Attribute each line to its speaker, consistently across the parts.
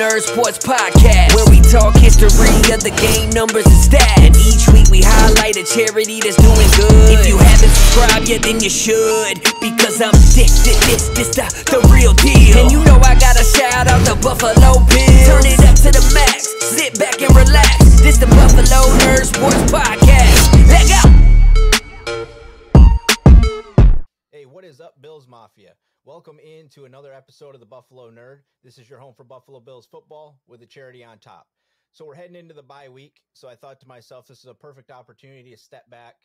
Speaker 1: Nerd Sports Podcast, where we talk history of the game, numbers and stats. And each week we highlight a charity that's doing good. If you haven't subscribed yet, then you should, because I'm this the real deal. And you know I gotta shout out the Buffalo Bills. Turn it up to the max, sit back and relax. This the Buffalo Nerd Sports Podcast. Let go.
Speaker 2: Hey, what is up, Bills Mafia? Welcome into another episode of the Buffalo Nerd. This is your home for Buffalo Bills football with a charity on top. So we're heading into the bye week. So I thought to myself, this is a perfect opportunity to step back,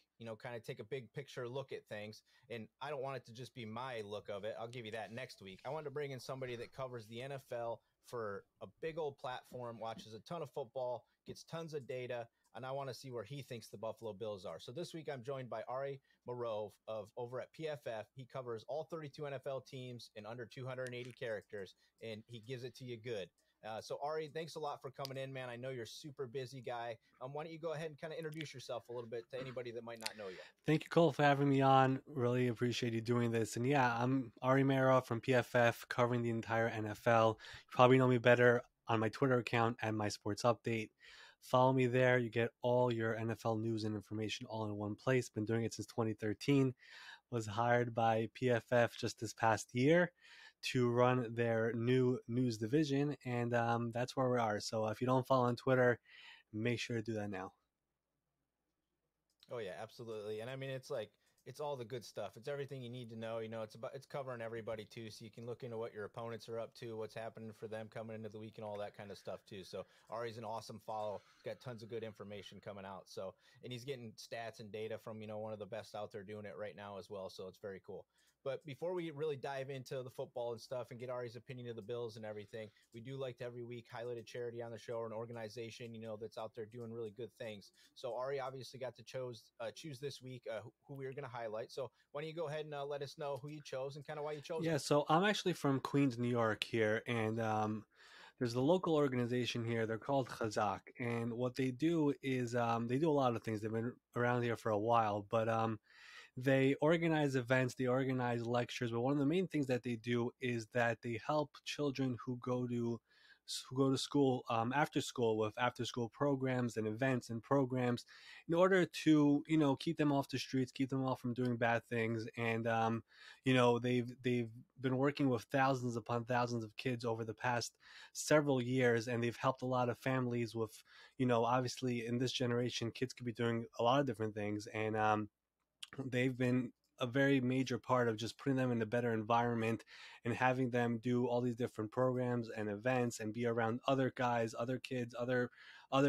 Speaker 2: kind of take a big picture look at things. And I don't want it to just be my look of it. I'll give you that next week. I wanted to bring in somebody that covers the NFL for a big old platform, watches a ton of football, gets tons of data, and I want to see where he thinks the Buffalo Bills are. So this week I'm joined by Ari Meirov of over at PFF. He covers all 32 NFL teams in under 280 characters, and he gives it to you good. So Ari, thanks a lot for coming in, man. I know you're a super busy guy. Why don't you go ahead and kind of introduce yourself a little bit to anybody that might not know you?
Speaker 3: Thank you, Cole, for having me on. Really appreciate you doing this. And yeah, I'm Ari Meirov from PFF, covering the entire NFL. You probably know me better on my Twitter account and my sports update. Follow me there. You get all your NFL news and information all in one place. Been doing it since 2013. Was hired by PFF just this past year to run their new news division, and that's where we are. So if you don't follow on Twitter, make sure to do that now.
Speaker 2: Oh yeah, absolutely. And I mean, it's all the good stuff. It's everything you need to know. It's covering everybody too, so you can look into what your opponents are up to, what's happening for them coming into the week, and all that kind of stuff too. So Ari's an awesome follow. He's got tons of good information coming out. So, and he's getting stats and data from one of the best out there doing it right now as well. So it's very cool. But before we really dive into the football and stuff and get Ari's opinion of the Bills and everything, we do like to every week highlight a charity on the show or an organization, that's out there doing really good things. So Ari obviously got to choose this week who we were going to highlight. So why don't you go ahead and let us know who you chose and kind of why you chose
Speaker 3: it. So I'm actually from Queens, New York here, and there's a local organization here. They're called Chazak, and what they do is they do a lot of things. They've been around here for a while, but they organize events, they organize lectures, but one of the main things that they do is that they help children who go to school after school with after school programs and events and programs in order to keep them off the streets, keep them off from doing bad things. And they've been working with thousands upon thousands of kids over the past several years, and they've helped a lot of families with obviously in this generation kids could be doing a lot of different things, and they've been a very major part of just putting them in a better environment and having them do all these different programs and events and be around other guys, other kids, other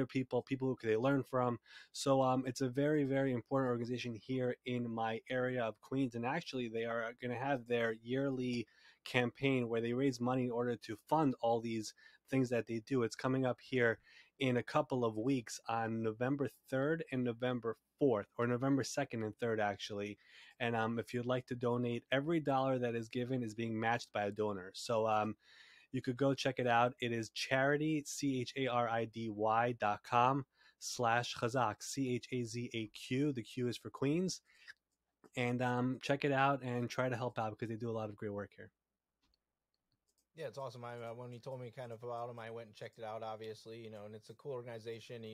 Speaker 3: people who they learn from. So it's a very, very important organization here in my area of Queens. And actually they are going to have their yearly campaign where they raise money in order to fund all these things that they do. It's coming up here in a couple of weeks on November 3rd and November 4th, or November 2nd and 3rd, actually. And if you'd like to donate, every dollar that is given is being matched by a donor. So you could go check it out. It is charity, charidy.com/Chazak, CHAZAQ. The Q is for Queens. And check it out and try to help out because they do a lot of great work here.
Speaker 2: Yeah, it's awesome. When he told me kind of about him, I went and checked it out, obviously, and it's a cool organization.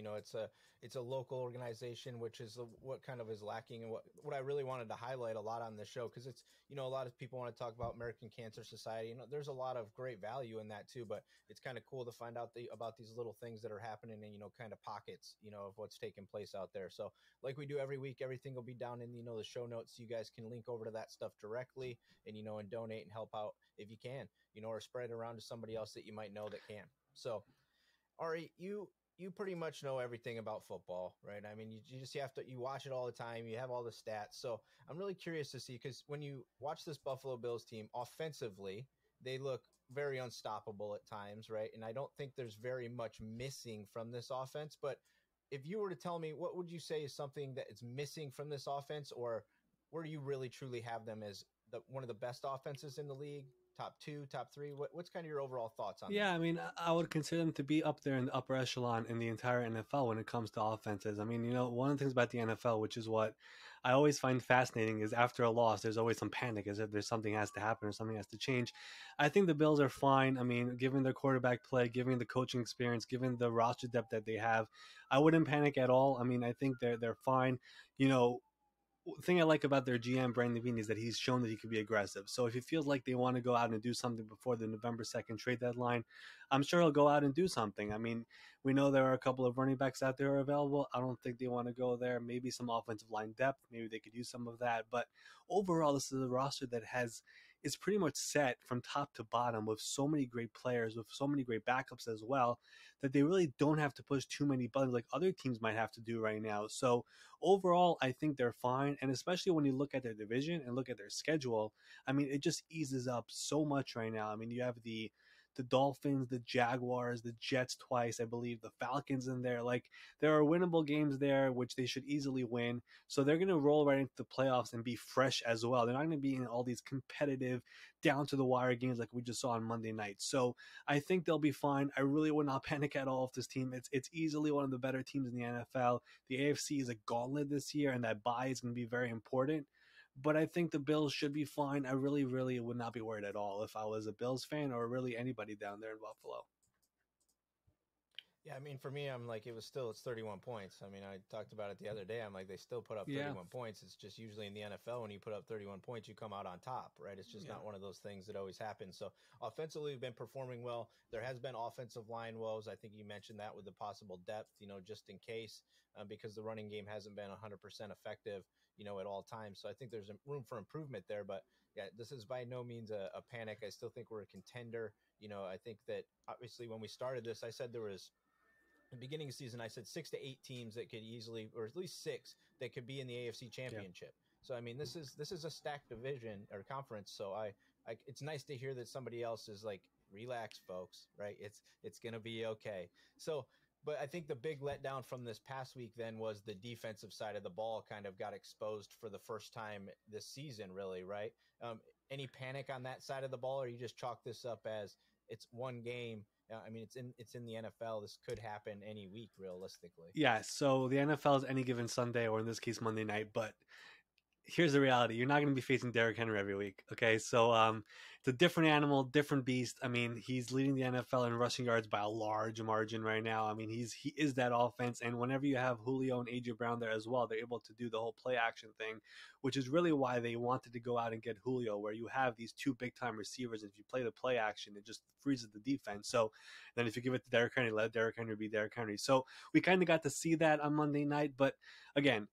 Speaker 2: It's a local organization, which is what kind of is lacking, and what I really wanted to highlight a lot on this show, because it's, a lot of people want to talk about American Cancer Society. There's a lot of great value in that too, but it's kind of cool to find out about these little things that are happening in, kind of pockets, of what's taking place out there. So like we do every week, everything will be down in, the show notes. So you guys can link over to that stuff directly and, and donate and help out if you can, or spread it around to somebody else that you might know that can. So, Ari, you pretty much know everything about football, right? I mean, you just you watch it all the time. You have all the stats. So I'm really curious to see, because when you watch this Buffalo Bills team offensively, they look very unstoppable at times, right? And I don't think there's very much missing from this offense. But if you were to tell me, what would you say is something that is missing from this offense, or where do you really truly have them as one of the best offenses in the league, top two, top three? What's kind of your overall thoughts on
Speaker 3: Yeah,
Speaker 2: that?
Speaker 3: I mean, I would consider them to be up there in the upper echelon in the entire NFL when it comes to offenses. I mean, one of the things about the NFL, which is what I always find fascinating, is after a loss, there's always some panic as if there's something has to happen or something has to change. I think the Bills are fine. I mean, given their quarterback play, given the coaching experience, given the roster depth that they have, I wouldn't panic at all. I mean, I think they're fine. You know, thing I like about their GM Brandon Beane is that he's shown that he can be aggressive. So if he feels like they want to go out and do something before the November 2nd trade deadline, I'm sure he'll go out and do something. I mean, we know there are a couple of running backs out there are available. I don't think they want to go there. Maybe some offensive line depth. Maybe they could use some of that. But overall, this is a roster that is pretty much set from top to bottom with so many great players, with so many great backups as well, that they really don't have to push too many buttons like other teams might have to do right now. So overall, I think they're fine. And especially when you look at their division and look at their schedule, I mean, it just eases up so much right now. I mean, you have the Dolphins, the Jaguars, the Jets twice, I believe, the Falcons in there. Like, there are winnable games there, which they should easily win. So they're going to roll right into the playoffs and be fresh as well. They're not going to be in all these competitive, down to the wire games like we just saw on Monday night. So I think they'll be fine. I really would not panic at all with this team. It's easily one of the better teams in the NFL. The AFC is a gauntlet this year, and that bye is going to be very important. But I think the Bills should be fine. I really, really would not be worried at all if I was a Bills fan or really anybody down there in Buffalo.
Speaker 2: Yeah, I mean, for me, I'm like, it's 31 points. I mean, I talked about it the other day. I'm like, they still put up
Speaker 3: Yeah,
Speaker 2: 31 points. It's just usually in the NFL, when you put up 31 points, you come out on top, right? It's just
Speaker 3: yeah,
Speaker 2: not one of those things that always happens. So offensively, we've been performing well. There has been offensive line woes. I think you mentioned that with the possible depth, just in case, because the running game hasn't been 100% effective, at all times. So I think there's room for improvement there. But yeah, this is by no means a panic. I still think we're a contender. I think that obviously when we started this, I said there was the beginning of the season, I said 6 to 8 teams that could easily, or at least six, that could be in the AFC
Speaker 3: yeah.
Speaker 2: Championship. So I mean, this is a stacked division or conference. So it's nice to hear that somebody else is like, relax, folks, right? It's gonna be okay. So, but I think the big letdown from this past week then was the defensive side of the ball kind of got exposed for the first time this season, really, right? Any panic on that side of the ball, or you just chalk this up as it's one game? I mean, it's in the NFL. This could happen any week, realistically.
Speaker 3: Yeah, so the NFL is any given Sunday, or in this case, Monday night. But here's the reality: you're not going to be facing Derrick Henry every week. Okay, so it's a different animal, different beast. I mean, he's leading the NFL in rushing yards by a large margin right now. I mean, he is that offense, and whenever you have Julio and AJ Brown there as well, they're able to do the whole play action thing, which is really why they wanted to go out and get Julio, where you have these two big time receivers. If you play the play action, it just freezes the defense. So then if you give it to Derrick Henry, let Derrick Henry be Derrick Henry. So we kind of got to see that on Monday night, but again,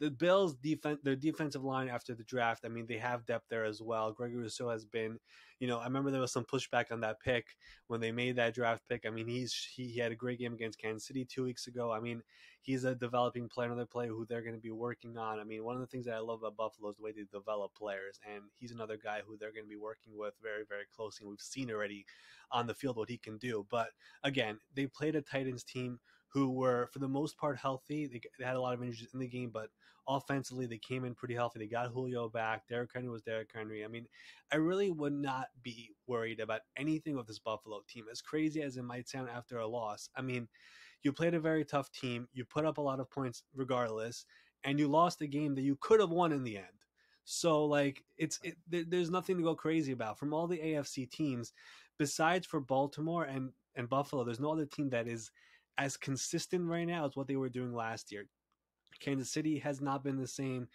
Speaker 3: the Bills defense, their defensive line after the draft, I mean, they have depth there as well. Gregory Rousseau has been, I remember there was some pushback on that pick when they made that draft pick. I mean, he had a great game against Kansas City 2 weeks ago. I mean, he's a developing player, another player who they're going to be working on. I mean, one of the things that I love about Buffalo is the way they develop players, and he's another guy who they're going to be working with very, very closely. And we've seen already on the field what he can do. But again, they played a Titans team who were, for the most part, healthy. They had a lot of injuries in the game, but offensively, they came in pretty healthy. They got Julio back. Derrick Henry was Derrick Henry. I mean, I really would not be worried about anything with this Buffalo team, as crazy as it might sound after a loss. I mean, you played a very tough team. You put up a lot of points regardless, and you lost a game that you could have won in the end. So, like, there's nothing to go crazy about. From all the AFC teams, besides for Baltimore and Buffalo, there's no other team that is as consistent right now as what they were doing last year. Kansas City has not been the same.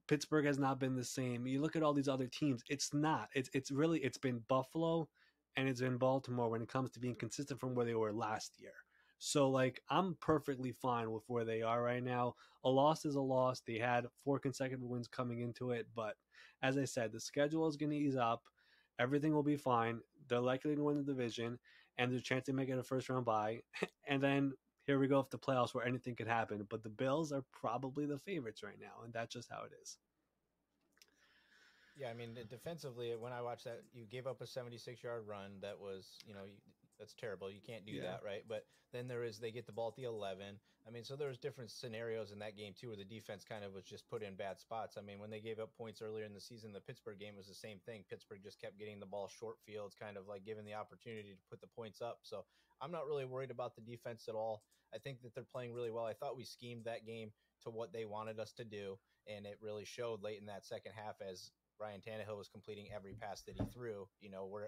Speaker 3: Pittsburgh has not been the same. You look at all these other teams, it's not. It's been Buffalo and it's been Baltimore when it comes to being consistent from where they were last year. So, like, I'm perfectly fine with where they are right now. A loss is a loss. They had 4 consecutive wins coming into it, but as I said, the schedule is going to ease up. Everything will be fine. They're likely to win the division, and there's a chance they may get a first round bye. And then here we go with the playoffs where anything could happen. But the Bills are probably the favorites right now, and that's just how it is.
Speaker 2: Yeah, I mean, defensively, when I watched that, you gave up a 76-yard run that was, That's terrible. You can't do
Speaker 3: Yeah.
Speaker 2: that, right? But then they get the ball at the 11. I mean, so there's different scenarios in that game too, where the defense kind of was just put in bad spots. I mean, when they gave up points earlier in the season, the Pittsburgh game was the same thing. Pittsburgh just kept getting the ball short fields, kind of like given the opportunity to put the points up. So I'm not really worried about the defense at all. I think that they're playing really well. I thought we schemed that game to what they wanted us to do, and it really showed late in that second half as Ryan Tannehill was completing every pass that he threw,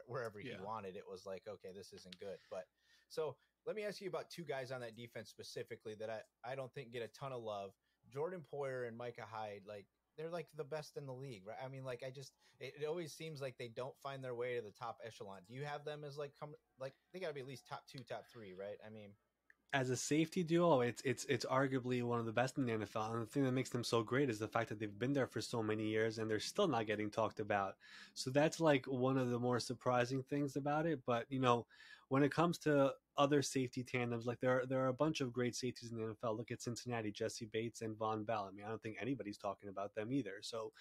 Speaker 2: wherever he
Speaker 3: Yeah.
Speaker 2: wanted. It was like, okay, this isn't good. But so let me ask you about two guys on that defense specifically that I don't think get a ton of love. Jordan Poyer and Micah Hyde, like they're like the best in the league, right? I mean, like it always seems like they don't find their way to the top echelon. Do you have them as like they got to be at least top two, top three, right? I mean,
Speaker 3: As a safety duo, it's arguably one of the best in the NFL. And the thing that makes them so great is the fact that they've been there for so many years and they're still not getting talked about. So that's like one of the more surprising things about it. But when it comes to other safety tandems, like there are a bunch of great safeties in the NFL. Look at Cincinnati, Jesse Bates and Von Bell. I mean, I don't think anybody's talking about them either. So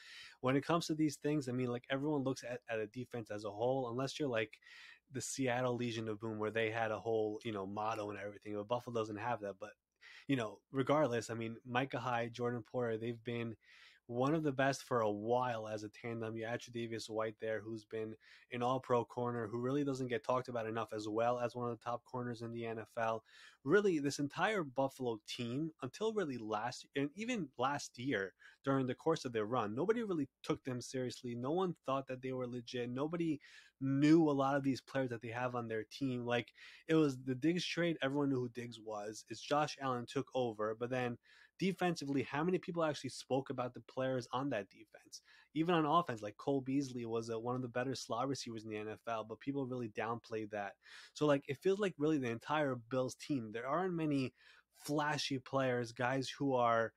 Speaker 3: when it comes to these things, I mean, like everyone looks at a defense as a whole, unless you're like the Seattle Legion of Boom, where they had a whole motto and everything. But Buffalo doesn't have that. But regardless, I mean, Micah Hyde, Jordan Poyer, they've been one of the best for a while as a tandem. You add Davis White there, who's been an all-pro corner, who really doesn't get talked about enough, as well as one of the top corners in the NFL. Really, this entire Buffalo team, until really even last year, during the course of their run, nobody really took them seriously. No one thought that they were legit. Nobody knew a lot of these players that they have on their team. Like, it was the Diggs trade, everyone knew who Diggs was. It's Josh Allen took over, but then defensively, how many people actually spoke about the players on that defense? Even on offense, like Cole Beasley was one of the better slot receivers in the NFL, but people really downplayed that. So like, it feels like really the entire Bills team, there aren't many flashy players, guys who are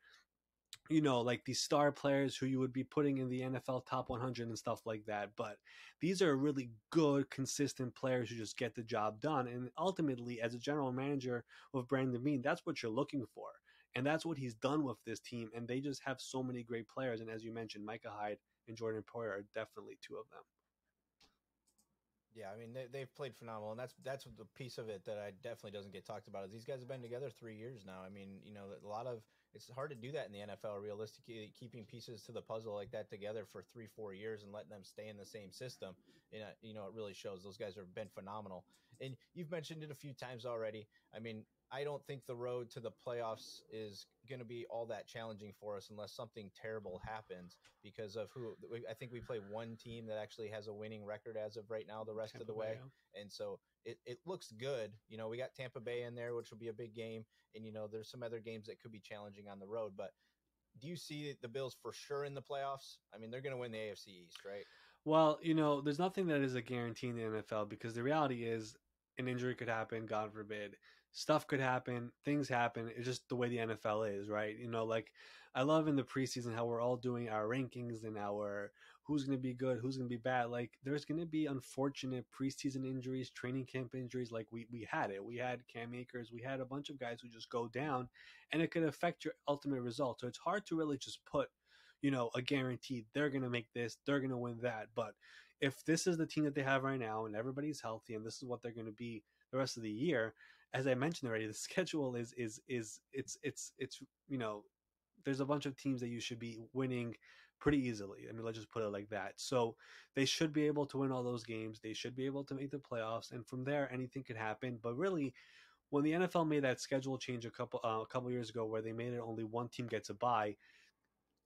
Speaker 3: like these star players who you would be putting in the NFL top 100 and stuff like that. But these are really good, consistent players who just get the job done. And ultimately, as a general manager of Brandon Beane, that's what you're looking for. And that's what he's done with this team. And they just have so many great players. And as you mentioned, Micah Hyde and Jordan Poyer are definitely two of them.
Speaker 2: yeah, I mean they've played phenomenal, and that's the piece of it that I definitely doesn't get talked about. Is these guys have been together 3 years now. I mean, a lot of it's hard to do that in the NFL. Realistically, keeping pieces to the puzzle like that together for 3-4 years and letting them stay in the same system, it really shows. Those guys have been phenomenal, and you've mentioned it a few times already. I mean, I don't think the road to the playoffs is going to be all that challenging for us unless something terrible happens because of I think we play one team that actually has a winning record as of right now the rest of
Speaker 3: Tampa
Speaker 2: the
Speaker 3: Bay,
Speaker 2: way.
Speaker 3: yeah.
Speaker 2: And so it looks good. We got Tampa Bay in there, which will be a big game. And, there's some other games that could be challenging on the road. But do you see the Bills for sure in the playoffs? I mean, they're going to win the AFC East, right?
Speaker 3: Well, there's nothing that is a guarantee in the NFL because the reality is an injury could happen, God forbid. Stuff could happen, things happen. It's just the way the NFL is, right? Like I love in the preseason how we're all doing our rankings and our who's going to be good, who's going to be bad. Like there's going to be unfortunate preseason injuries, training camp injuries. Like we had it. We had Cam Akers. We had a bunch of guys who just go down, and it could affect your ultimate result. So it's hard to really just put a guaranteed they're going to make this, they're going to win that. But if this is the team that they have right now and everybody's healthy and this is what they're going to be the rest of the year, as I mentioned already, the schedule is it's there's a bunch of teams that you should be winning pretty easily. I mean, let's just put it like that. So they should be able to win all those games. They should be able to make the playoffs, and from there, anything could happen. But really, when the NFL made that schedule change a couple years ago, where they made it only one team gets a bye,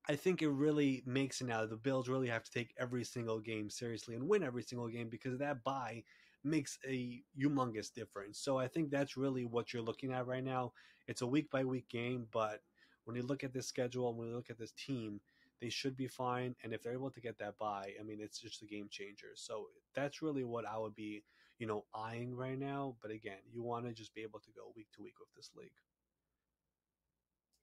Speaker 3: I think it really makes it now. The Bills really have to take every single game seriously and win every single game because that bye makes a humongous difference. So I think that's really what you're looking at right now. It's a week by week game, but when you look at this schedule and when you look at this team, they should be fine. And if they're able to get that bye, I mean, it's just a game changer. So that's really what I would be, eyeing right now. But again, you want to just be able to go week to week with this league.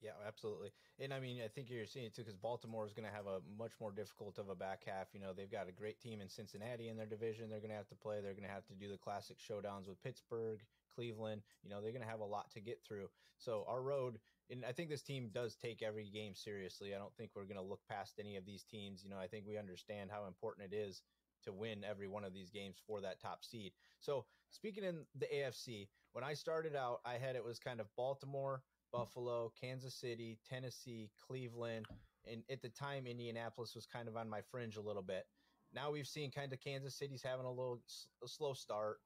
Speaker 2: Yeah, absolutely. And I mean, I think you're seeing it too because Baltimore is going to have a much more difficult of a back half. They've got a great team in Cincinnati in their division. They're going to have to play. They're going to have to do the classic showdowns with Pittsburgh, Cleveland. They're going to have a lot to get through. So our road, and I think this team does take every game seriously. I don't think we're going to look past any of these teams. I think we understand how important it is to win every one of these games for that top seed. So speaking in the AFC, when I started out, I had it was kind of Baltimore, Buffalo, Kansas City, Tennessee, Cleveland, and at the time Indianapolis was kind of on my fringe a little bit. Now we've seen kind of Kansas City's having a slow start.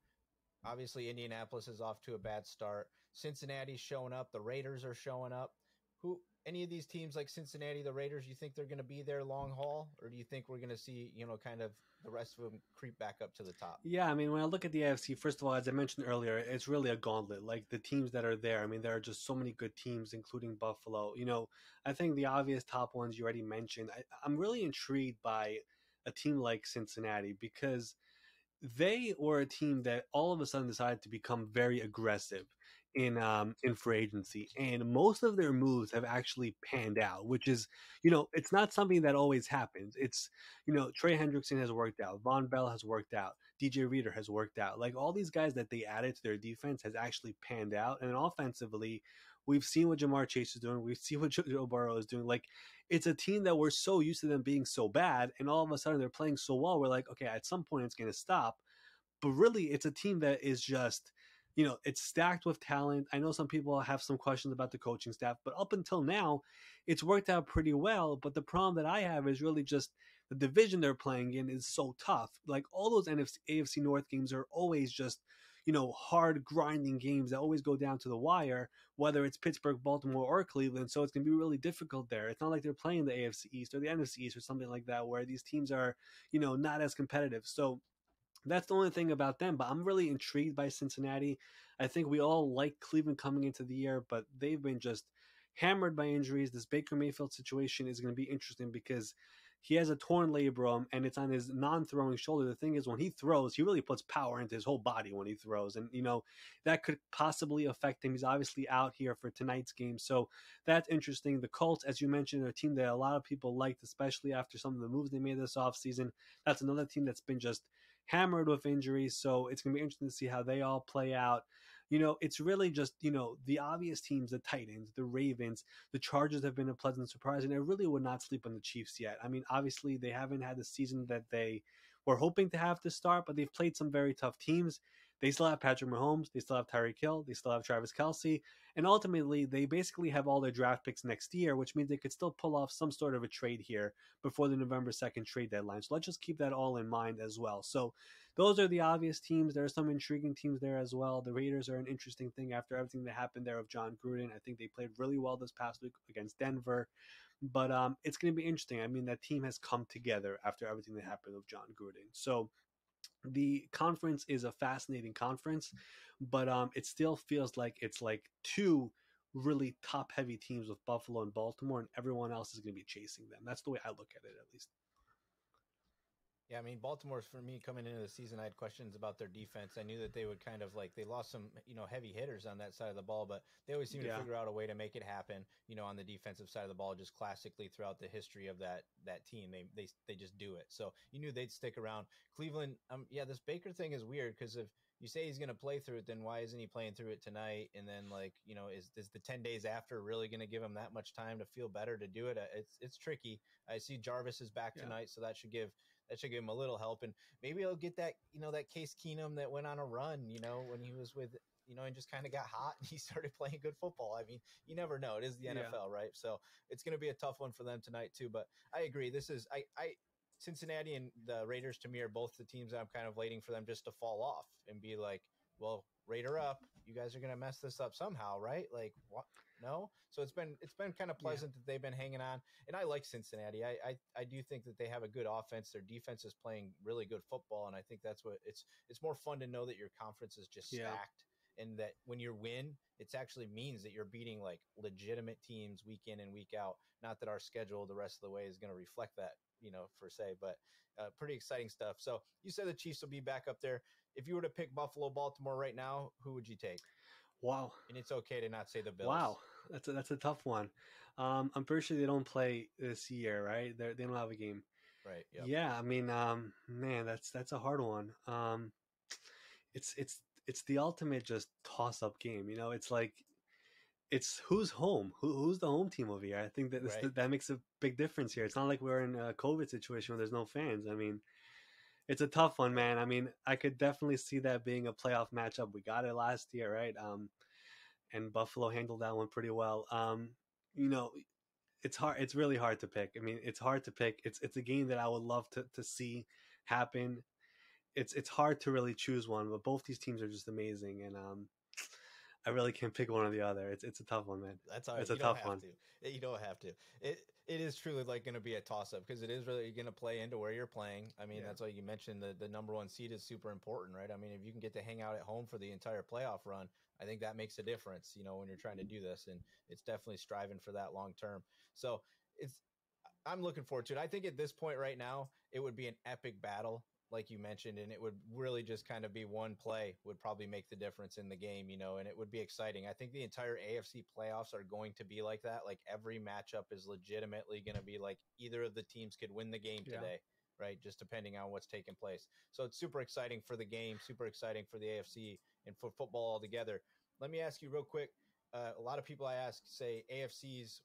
Speaker 2: Obviously, Indianapolis is off to a bad start. Cincinnati's showing up. The Raiders are showing up. Who any of these teams like Cincinnati, the Raiders, you think they're going to be there long haul, or do you think we're going to see kind of the rest of them creep back up to the top?
Speaker 3: Yeah, I mean, when I look at the AFC, first of all, as I mentioned earlier, it's really a gauntlet. Like the teams that are there, I mean, there are just so many good teams, including Buffalo. I think the obvious top ones you already mentioned. I'm really intrigued by a team like Cincinnati because they were a team that all of a sudden decided to become very aggressive in free agency, and most of their moves have actually panned out, which is it's not something that always happens. It's Trey Hendrickson has worked out, Von Bell has worked out, DJ Reader has worked out. Like all these guys that they added to their defense has actually panned out, and then offensively. We've seen what Jamar Chase is doing. We've seen what Joe Burrow is doing. Like, it's a team that we're so used to them being so bad, and all of a sudden they're playing so well. We're like, okay, at some point it's going to stop. But really, it's a team that is just, it's stacked with talent. I know some people have some questions about the coaching staff, but up until now, it's worked out pretty well. But the problem that I have is really just the division they're playing in is so tough. Like all those AFC North games are always just, hard grinding games that always go down to the wire, whether it's Pittsburgh, Baltimore, or Cleveland. So it's going to be really difficult there. It's not like they're playing the AFC East or the NFC East or something like that, where these teams are, not as competitive. So that's the only thing about them, but I'm really intrigued by Cincinnati. I think we all like Cleveland coming into the year, but they've been just hammered by injuries. This Baker Mayfield situation is going to be interesting because he has a torn labrum and it's on his non-throwing shoulder. The thing is, when he throws, he really puts power into his whole body when he throws. And, that could possibly affect him. He's obviously out here for tonight's game. So that's interesting. The Colts, as you mentioned, are a team that a lot of people liked, especially after some of the moves they made this offseason. That's another team that's been just hammered with injuries. So it's going to be interesting to see how they all play out. It's really just, the obvious teams, the Titans, the Ravens, the Chargers have been a pleasant surprise, and I really would not sleep on the Chiefs yet. I mean, obviously they haven't had the season that they were hoping to have to start, but they've played some very tough teams. They still have Patrick Mahomes, they still have Tyreek Hill, they still have Travis Kelce, and ultimately they basically have all their draft picks next year, which means they could still pull off some sort of a trade here before the November 2nd trade deadline. So let's just keep that all in mind as well. So those are the obvious teams. There are some intriguing teams there as well. The Raiders are an interesting thing after everything that happened there with John Gruden. I think they played really well this past week against Denver. But it's going to be interesting. I mean, that team has come together after everything that happened with John Gruden. So the conference is a fascinating conference, but it still feels like it's like two really top heavy teams with Buffalo and Baltimore, and everyone else is going to be chasing them. That's the way I look at it, at least.
Speaker 2: Yeah, I mean, Baltimore's for me coming into the season, I had questions about their defense. I knew that they would kind of like, they lost some, heavy hitters on that side of the ball, but they always seem to figure out a way to make it happen, on the defensive side of the ball, just classically throughout the history of that team. They just do it. So you knew they'd stick around. Cleveland, this Baker thing is weird because if you say he's going to play through it, then why isn't he playing through it tonight? And then is the 10 days after really going to give him that much time to feel better to do it? It's tricky. I see Jarvis is back tonight, so that should give him a little help, and maybe he'll get that, that Case Keenum that went on a run, when he was with, and just kind of got hot and he started playing good football. I mean, you never know. It is the NFL, right? So it's going to be a tough one for them tonight too, but I agree. This is, Cincinnati and the Raiders to me are both the teams that I'm kind of waiting for them just to fall off and be like, well, Raider up, you guys are going to mess this up somehow, right? Like, what? No. So it's been kind of pleasant that they've been hanging on, and I like Cincinnati. I do think that they have a good offense. Their defense is playing really good football, and I think that's what it's more fun to know that your conference is just stacked, and that when you win, it actually means that you're beating like legitimate teams week in and week out. Not that our schedule the rest of the way is going to reflect that, per se, but pretty exciting stuff. So you said the Chiefs will be back up there. If you were to pick Buffalo, Baltimore right now, who would you take?
Speaker 3: Wow.
Speaker 2: And it's okay to not say the Bills.
Speaker 3: Wow. That's a tough one. I'm pretty sure they don't play this year, right? They don't have a game.
Speaker 2: Right. Yep.
Speaker 3: Yeah. I mean, man, that's a hard one. It's the ultimate just toss up game. It's like, it's who's home, who's the home team over here. I think that that makes a big difference here. It's not like we're in a COVID situation where there's no fans. I mean, it's a tough one, man. I mean, I could definitely see that being a playoff matchup. We got it last year, right? And Buffalo handled that one pretty well. You know, it's hard. It's really hard to pick. I mean, it's hard to pick. It's a game that I would love to see happen. It's hard to really choose one, but both these teams are just amazing, and I really can't pick one or the other. It's a tough one, man.
Speaker 2: That's all right.
Speaker 3: It's a
Speaker 2: You don't
Speaker 3: tough
Speaker 2: have
Speaker 3: one.
Speaker 2: to. You don't have to. It is truly like going to be a toss up because it is really going to play into where you're playing. I mean, that's why you mentioned the number one seed is super important, right? I mean, if you can get to hang out at home for the entire playoff run, I think that makes a difference, when you're trying to do this, and it's definitely striving for that long term. So I'm looking forward to it. I think at this point right now, it would be an epic battle, like you mentioned, and it would really just kind of be one play would probably make the difference in the game, and it would be exciting. I think the entire AFC playoffs are going to be like that. Like every matchup is legitimately going to be like either of the teams could win the game today, right? Just depending on what's taking place. So it's super exciting for the game, super exciting for the AFC and for football altogether. Let me ask you real quick. A lot of people I ask say AFC's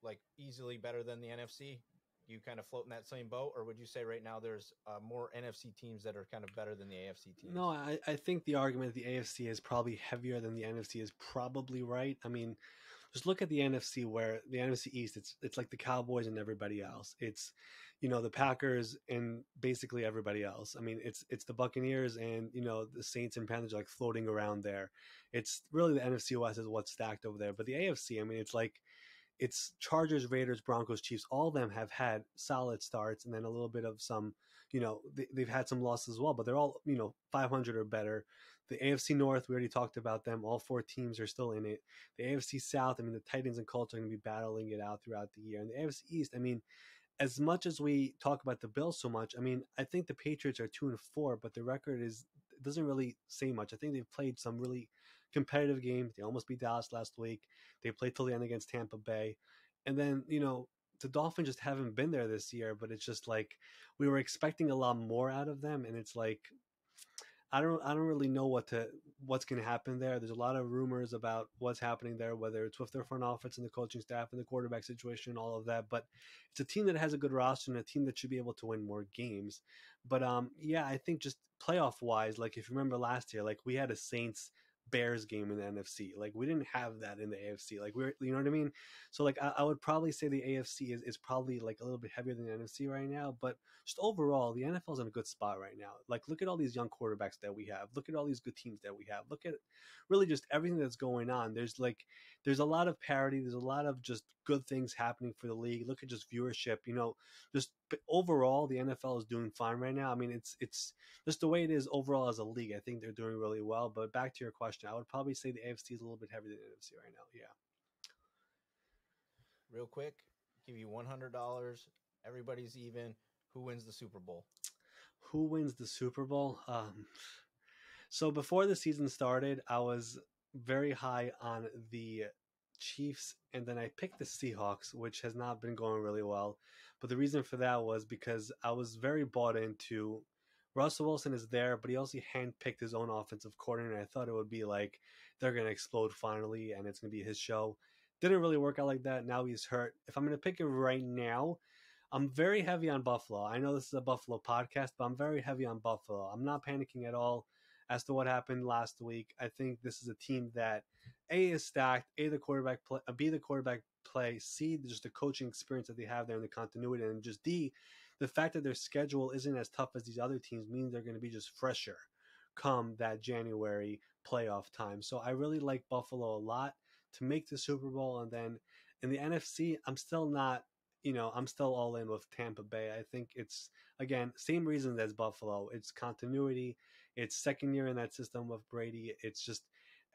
Speaker 2: like easily better than the NFC. Do you kind of float in that same boat, or would you say right now there's more NFC teams that are kind of better than the AFC teams?
Speaker 3: No, I think the argument that the AFC is probably heavier than the NFC is probably right. I mean, just look at the NFC, where the NFC East, it's like the Cowboys and everybody else. It's the Packers and basically everybody else. I mean, it's the Buccaneers and the Saints and Panthers are like floating around there. It's really the NFC West is what's stacked over there. But the AFC, I mean, it's Chargers, Raiders, Broncos, Chiefs. All of them have had solid starts, and then a little bit of some, they've had some losses as well, but they're all 500 or better. The AFC North, we already talked about them. All four teams are still in it. The AFC South, I mean, the Titans and Colts are going to be battling it out throughout the year. And the AFC East, I mean, as much as we talk about the Bills so much, I mean, I think the Patriots are 2-4, but the record doesn't really say much. I think they've played some really competitive games. They almost beat Dallas last week. They played till the end against Tampa Bay, and then the Dolphins just haven't been there this year. But it's just like we were expecting a lot more out of them, and it's like I don't really know what's going to happen there. There's a lot of rumors about what's happening there, whether it's with their front office and the coaching staff and the quarterback situation and all of that. But it's a team that has a good roster and a team that should be able to win more games. But yeah, I think just playoff wise, like if you remember last year, like we had a Saints Bears game in the NFC. Like we didn't have that in the AFC. Like you know what I mean? So like I would probably say the AFC is probably like a little bit heavier than the NFC right now. But just overall, the NFL is in a good spot right now. Like look at all these young quarterbacks that we have. Look at all these good teams that we have. Look at really just everything that's going on. There's a lot of parity. There's a lot of just good things happening for the league. Look at just viewership. Just overall, the NFL is doing fine right now. I mean, it's just the way it is overall as a league. I think they're doing really well. But back to your question, I would probably say the AFC is a little bit heavier than the NFC right now. Yeah.
Speaker 2: Real quick, give you $100. Everybody's even. Who wins the Super Bowl?
Speaker 3: Who wins the Super Bowl? So before the season started, I was very high on the Chiefs, and then I picked the Seahawks, which has not been going really well. But the reason for that was because I was very bought into Russell Wilson is there, but he also handpicked his own offensive coordinator. I thought it would be like they're going to explode finally, and it's going to be his show. Didn't really work out like that. Now he's hurt. If I'm going to pick it right now, I'm very heavy on Buffalo. I know this is a Buffalo podcast, but I'm very heavy on Buffalo. I'm not panicking at all as to what happened last week. I think this is a team that A is stacked, B the quarterback play, C just the coaching experience that they have there and the continuity, and just D the fact that their schedule isn't as tough as these other teams means they're going to be just fresher come that January playoff time. So I really like Buffalo a lot to make the Super Bowl. And then in the NFC, I'm still not, I'm still all in with Tampa Bay. I think it's, again, same reasons as Buffalo. It's continuity. It's second year in that system with Brady. It's just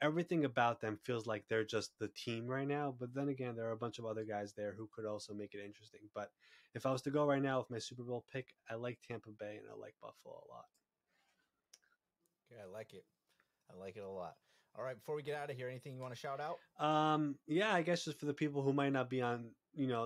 Speaker 3: everything about them feels like they're just the team right now. But then again, there are a bunch of other guys there who could also make it interesting. But if I was to go right now with my Super Bowl pick, I like Tampa Bay and I like Buffalo a lot.
Speaker 2: Okay, I like it. I like it a lot. All right, before we get out of here, anything you want to shout out?
Speaker 3: Yeah, I guess just for the people who might not be on,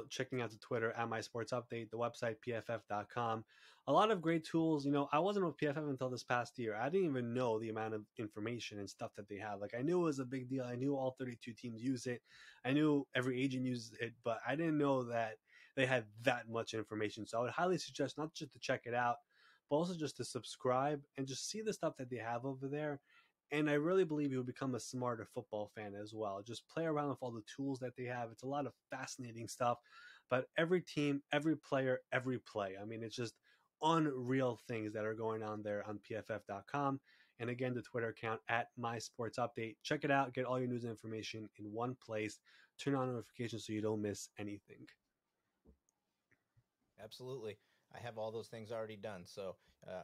Speaker 3: checking out the Twitter at My Sports Update, the website, pff.com. A lot of great tools. I wasn't with PFF until this past year. I didn't even know the amount of information and stuff that they have. Like, I knew it was a big deal. I knew all 32 teams use it. I knew every agent uses it, but I didn't know that they had that much information. So I would highly suggest not just to check it out, but also just to subscribe and just see the stuff that they have over there. And I really believe you'll become a smarter football fan as well. Just play around with all the tools that they have. It's a lot of fascinating stuff. But every team, every player, every play. I mean, it's just unreal things that are going on there on PFF.com. And again, the Twitter account at MySportsUpdate. Check it out. Get all your news and information in one place. Turn on notifications so you don't miss anything.
Speaker 2: Absolutely. I have all those things already done, so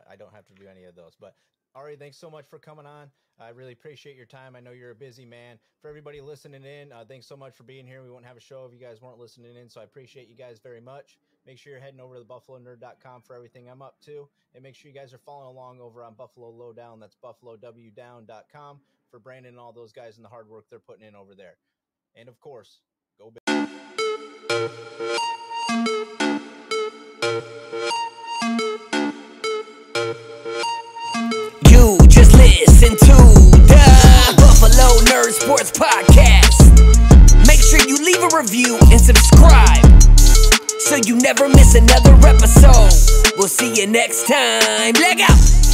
Speaker 2: I don't have to do any of those. But Ari, thanks so much for coming on. I really appreciate your time. I know you're a busy man. For everybody listening in, thanks so much for being here. We won't have a show if you guys weren't listening in, so I appreciate you guys very much. Make sure you're heading over to BuffaloNerd.com for everything I'm up to. And make sure you guys are following along over on Buffalo Lowdown. That's BuffaloWDown.com for Brandon and all those guys and the hard work they're putting in over there. And, of course, go Bills.
Speaker 1: You just listen to the Buffalo Nerd Sports Podcast. Make sure you leave a review and subscribe so you never miss another episode. We'll see you next time. Leg out!